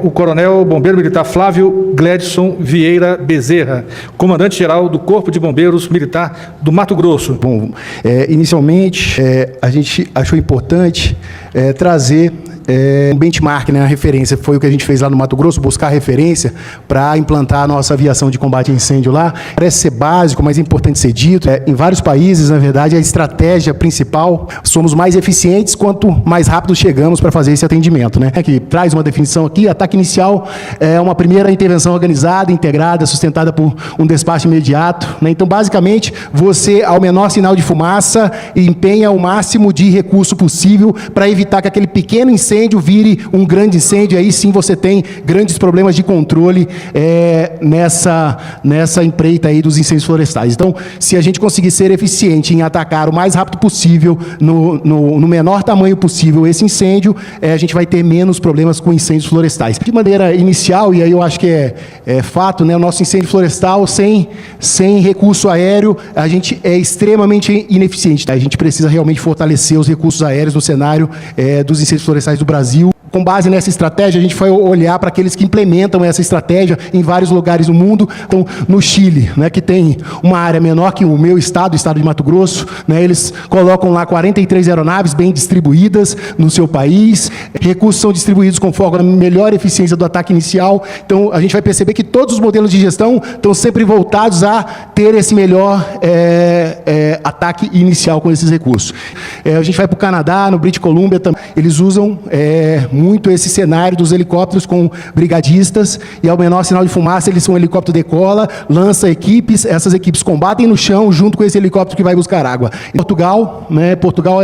O coronel bombeiro militar Flávio Gledson Vieira Bezerra, comandante-geral do Corpo de Bombeiros Militar do Mato Grosso. Bom, inicialmente, a gente achou importante trazer um benchmark, né, a referência. Foi o que a gente fez lá no Mato Grosso, buscar referência para implantar a nossa aviação de combate a incêndio lá. Parece ser básico, mas é importante ser dito. Em vários países, na verdade, a estratégia principal, somos mais eficientes quanto mais rápido chegamos para fazer esse atendimento, né? Que traz uma definição aqui: ataque inicial é uma primeira intervenção organizada, integrada, sustentada por um despacho imediato, né? Então, basicamente, você, ao menor sinal de fumaça, empenha o máximo de recurso possível para evitar que aquele pequeno incêndio vire um grande incêndio. Aí sim você tem grandes problemas de controle nessa empreita aí dos incêndios florestais. Então, se a gente conseguir ser eficiente em atacar o mais rápido possível, no menor tamanho possível esse incêndio, a gente vai ter menos problemas com incêndios florestais. De maneira inicial, e aí eu acho que é fato, né, o nosso incêndio florestal, sem recurso aéreo, a gente é extremamente ineficiente. Tá? A gente precisa realmente fortalecer os recursos aéreos no cenário dos incêndios florestais do Brasil. Com base nessa estratégia, a gente foi olhar para aqueles que implementam essa estratégia em vários lugares do mundo. Então, no Chile, né, que tem uma área menor que o meu estado, o estado de Mato Grosso, né, eles colocam lá 43 aeronaves bem distribuídas no seu país. Recursos são distribuídos conforme a melhor eficiência do ataque inicial. Então, a gente vai perceber que todos os modelos de gestão estão sempre voltados a ter esse melhor ataque inicial com esses recursos. A gente vai para o Canadá, no British Columbia também, eles usam muito esse cenário dos helicópteros com brigadistas, e ao menor sinal de fumaça, eles são um helicóptero decola, lança equipes, essas equipes combatem no chão junto com esse helicóptero que vai buscar água. Em Portugal, né, Portugal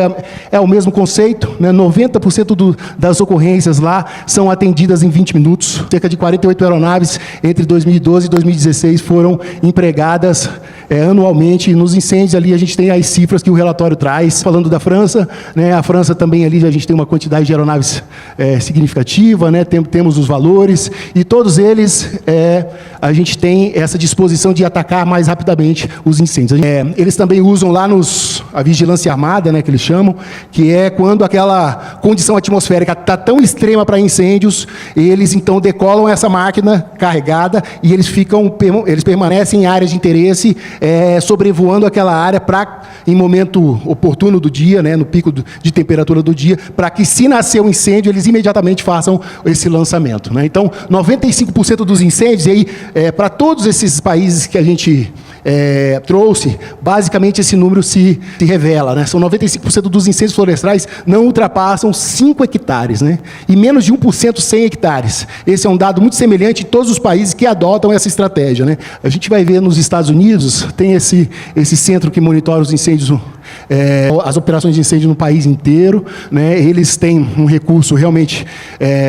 é o mesmo conceito, né, 90% das ocorrências lá são atendidas em 20 minutos. Cerca de 48 aeronaves entre 2012 e 2016 foram empregadas anualmente nos incêndios. Ali a gente tem as cifras que o relatório traz. Falando da França, né, a França também ali a gente tem uma quantidade de aeronaves significativa, né, temos os valores, e todos eles a gente tem essa disposição de atacar mais rapidamente os incêndios. Eles também usam lá a vigilância armada, né, que eles chamam, que é quando aquela condição atmosférica está tão extrema para incêndios, eles então decolam essa máquina carregada e eles permanecem em áreas de interesse, sobrevoando aquela área em momento oportuno do dia, né, no pico de temperatura do dia, para que, se nascer um incêndio, eles imediatamente façam esse lançamento, né? Então, 95% dos incêndios, e aí, para todos esses países que a gente trouxe, basicamente esse número se revela, né? São 95% dos incêndios florestais não ultrapassam 5 hectares, né? E menos de 1% 100 hectares. Esse é um dado muito semelhante em todos os países que adotam essa estratégia, né? A gente vai ver nos Estados Unidos, tem esse centro que monitora os incêndios, as operações de incêndio no país inteiro, né? Eles têm um recurso realmente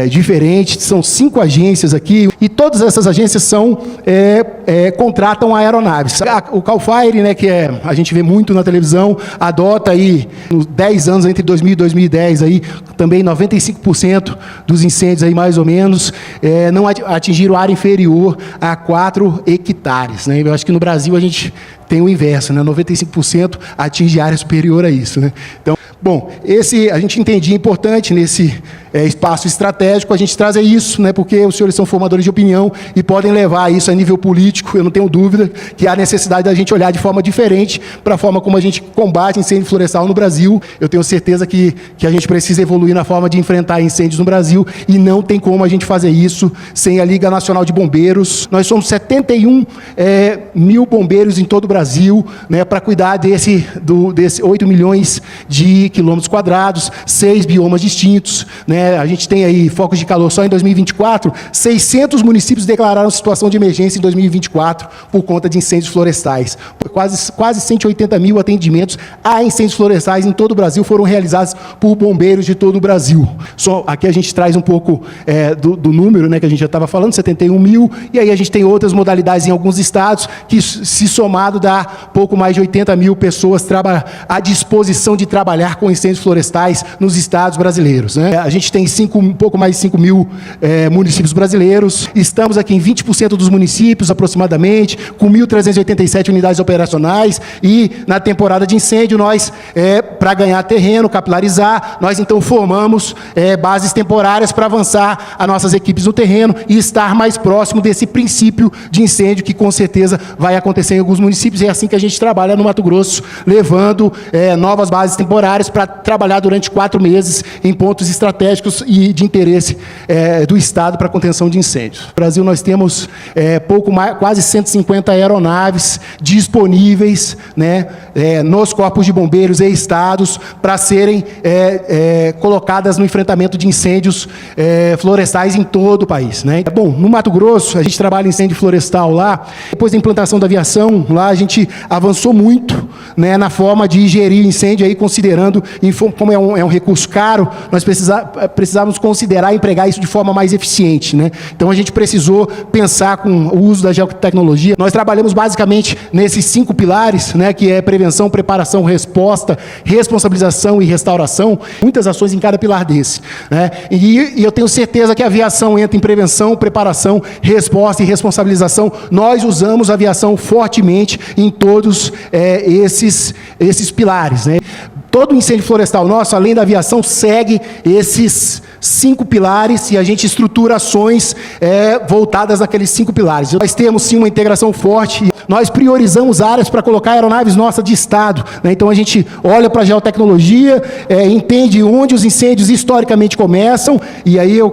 diferente. São 5 agências aqui, e todas essas agências contratam aeronaves. O CAL FIRE, né, que a gente vê muito na televisão, adota aí, nos 10 anos, entre 2000 e 2010, aí, também 95% dos incêndios, aí, mais ou menos, não atingiram área inferior a 4 hectares. Né? Eu acho que no Brasil a gente tem o inverso, né? 95% atinge área superior a isso, né? Então, bom, a gente entendia importante nesse espaço estratégico, a gente traz isso, né, porque os senhores são formadores de opinião e podem levar isso a nível político. Eu não tenho dúvida que há necessidade da gente olhar de forma diferente para a forma como a gente combate incêndio florestal no Brasil. Eu tenho certeza que a gente precisa evoluir na forma de enfrentar incêndios no Brasil, e não tem como a gente fazer isso sem a Liga Nacional de Bombeiros. Nós somos 71 mil bombeiros em todo o Brasil, né, para cuidar desse 8 milhões de quilômetros quadrados, 6 biomas distintos, né? A gente tem aí focos de calor só em 2024, 600 municípios declararam situação de emergência em 2024 por conta de incêndios florestais. Quase 180 mil atendimentos a incêndios florestais em todo o Brasil foram realizados por bombeiros de todo o Brasil. Aqui a gente traz um pouco do número, né, que a gente já estava falando, 71 mil, e aí a gente tem outras modalidades em alguns estados que, se somado, dá pouco mais de 80 mil pessoas à disposição de trabalhar com incêndios florestais nos estados brasileiros, né? A gente tem um pouco mais de 5 mil municípios brasileiros. Estamos aqui em 20% dos municípios, aproximadamente, com 1.387 unidades operacionais. E, na temporada de incêndio, nós, para ganhar terreno, capilarizar, nós, então, formamos bases temporárias para avançar as nossas equipes no terreno e estar mais próximo desse princípio de incêndio que, com certeza, vai acontecer em alguns municípios. É assim que a gente trabalha no Mato Grosso, levando novas bases temporárias para trabalhar durante 4 meses em pontos estratégicos e de interesse do Estado para a contenção de incêndios. No Brasil, nós temos quase 150 aeronaves disponíveis, né, nos corpos de bombeiros e estados para serem colocadas no enfrentamento de incêndios florestais em todo o país, né? Bom, no Mato Grosso, a gente trabalha em incêndio florestal lá. Depois da implantação da aviação, lá a gente avançou muito, né, na forma de gerir incêndio, aí, considerando, como é um recurso caro, nós precisávamos considerar e empregar isso de forma mais eficiente, né? Então, a gente precisou pensar com o uso da geotecnologia. Nós trabalhamos basicamente nesses 5 pilares, né, que é prevenção, preparação, resposta, responsabilização e restauração. Muitas ações em cada pilar desse, né? E eu tenho certeza que a aviação entra em prevenção, preparação, resposta e responsabilização. Nós usamos a aviação fortemente em todos esses pilares, né? Todo incêndio florestal nosso, além da aviação, segue esses 5 pilares e a gente estrutura ações voltadas naqueles 5 pilares. Nós temos, sim, uma integração forte. Nós priorizamos áreas para colocar aeronaves nossas de Estado, né? Então, a gente olha para a geotecnologia, entende onde os incêndios historicamente começam, e aí eu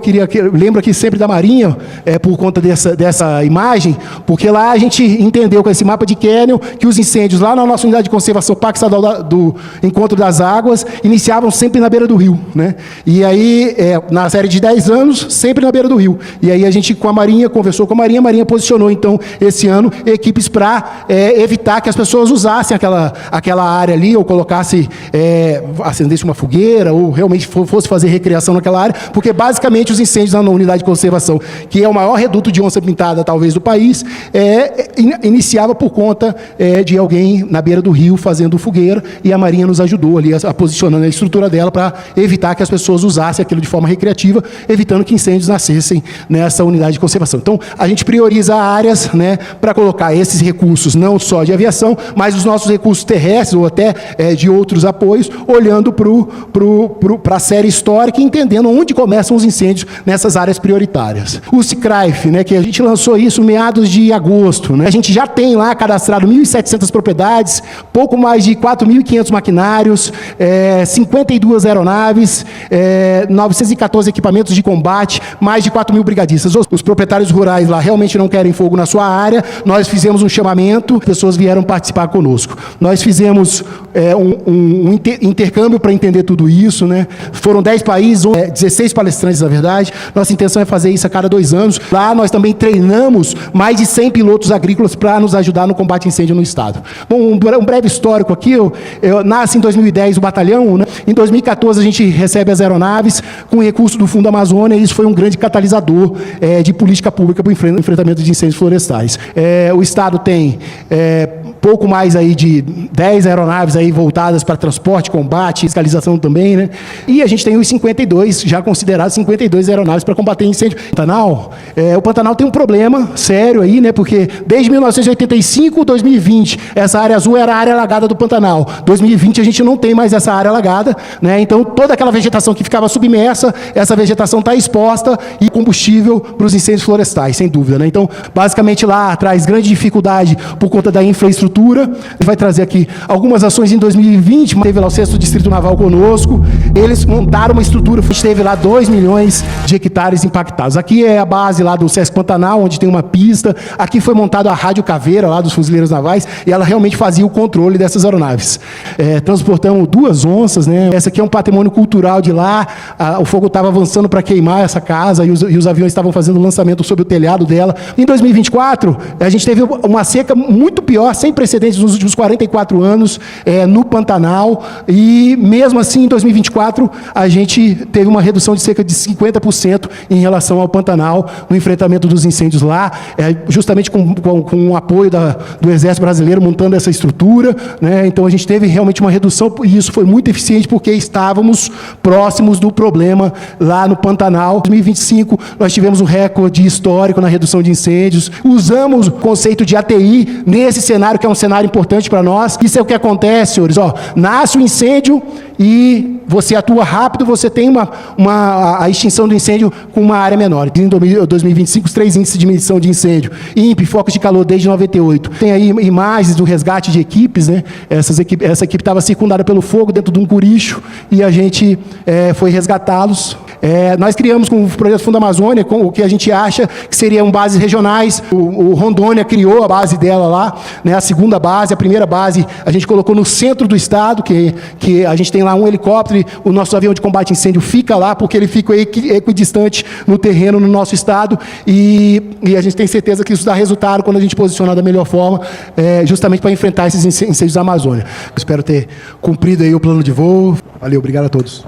lembro aqui sempre da Marinha, por conta dessa imagem, porque lá a gente entendeu com esse mapa de Canyon que os incêndios lá na nossa unidade de conservação Parque Estadual do Encontro das Águas iniciavam sempre na beira do rio, né? E aí, na série de 10 anos, sempre na beira do rio. E aí a gente, com a Marinha, conversou com a Marinha posicionou, então, esse ano, equipes para evitar que as pessoas usassem aquela área ali, ou acendesse uma fogueira, ou realmente fosse fazer recreação naquela área, porque basicamente os incêndios na unidade de conservação, que é o maior reduto de onça pintada, talvez, do país, iniciava por conta de alguém na beira do rio fazendo fogueira, e a Marinha nos ajudou ali posicionando a estrutura dela para evitar que as pessoas usassem aquilo de forma recreativa, evitando que incêndios nascessem nessa unidade de conservação. Então, a gente prioriza áreas, né, para colocar esses recursos, não só de aviação, mas os nossos recursos terrestres, ou até de outros apoios, olhando para a série histórica e entendendo onde começam os incêndios nessas áreas prioritárias. O CICRAIF, né, que a gente lançou isso meados de agosto, né? A gente já tem lá cadastrado 1.700 propriedades, pouco mais de 4.500 maquinários, 52 aeronaves, 914 equipamentos de combate, mais de 4.000 brigadistas. Os proprietários rurais lá realmente não querem fogo na sua área. Nós fizemos um chamamento, pessoas vieram participar conosco. Nós fizemos um intercâmbio para entender tudo isso, né? Foram 10 países, 16 palestrantes, na verdade. Nossa intenção é fazer isso a cada 2 anos. Lá nós também treinamos mais de 100 pilotos agrícolas para nos ajudar no combate a incêndio no estado. Bom, um breve histórico aqui. Eu nasci em 2010 o batalhão, né? Em 2014 a gente recebe as aeronaves com recurso do Fundo Amazônia, e isso foi um grande catalisador de política pública para o enfrentamento de incêndios florestais. O estado tem pouco mais aí de 10 aeronaves aí voltadas para transporte, combate, fiscalização também, né? E a gente tem os 52, já considerados 52 aeronaves para combater incêndio. Pantanal, o Pantanal tem um problema sério aí, né? Porque desde 1985, 2020, essa área azul era a área alagada do Pantanal. 2020 a gente não tem mais essa área alagada, né? Então toda aquela vegetação que ficava submersa, essa vegetação está exposta e combustível para os incêndios florestais, sem dúvida, né? Então, basicamente lá traz grande dificuldade por conta da infraestrutura. A gente vai trazer aqui algumas ações em 2020, teve lá o 6º Distrito Naval conosco, eles montaram uma estrutura, a gente teve lá 2 milhões de hectares impactados. Aqui é a base lá do Sesc Pantanal, onde tem uma pista. Aqui foi montada a Rádio Caveira, lá dos fuzileiros navais, e ela realmente fazia o controle dessas aeronaves. Transportamos 2 onças, né? Essa aqui é um patrimônio cultural de lá. O fogo estava avançando para queimar essa casa, e os aviões estavam fazendo lançamento sobre o telhado dela. Em 2024, a gente teve uma seca muito pior, sem precedentes nos últimos 44 anos, no Pantanal, e mesmo assim, em 2024, a gente teve uma redução de cerca de 50% em relação ao Pantanal, no enfrentamento dos incêndios lá, justamente com o apoio do Exército Brasileiro montando essa estrutura, né? Então a gente teve realmente uma redução, e isso foi muito eficiente porque estávamos próximos do problema lá no Pantanal. Em 2025, nós tivemos um recorde histórico na redução de incêndios. Usamos o conceito de ATI nesse cenário, que é um cenário importante para nós. Isso é o que acontece, senhores. Nasce o incêndio e você atua rápido, você tem a extinção do incêndio com uma área menor. Em 2025, os 3 índices de medição de incêndio. INPE, focos de calor desde 98. Tem aí imagens do resgate de equipes, né? Essa equipe estava circundada pelo fogo dentro de um curicho e a gente foi resgatá-los. Nós criamos com o projeto Fundo Amazônia, com o que a gente acha que seriam bases regionais. O Rondônia criou a base dela lá, né? A segunda base, a primeira base a gente colocou no centro do estado, que a gente tem lá um helicóptero, e o nosso avião de combate a incêndio fica lá, porque ele fica equidistante no terreno no nosso estado, e a gente tem certeza que isso dá resultado quando a gente posicionar da melhor forma, justamente para enfrentar esses incêndios da Amazônia. Espero ter cumprido aí o plano de voo. Valeu, obrigado a todos.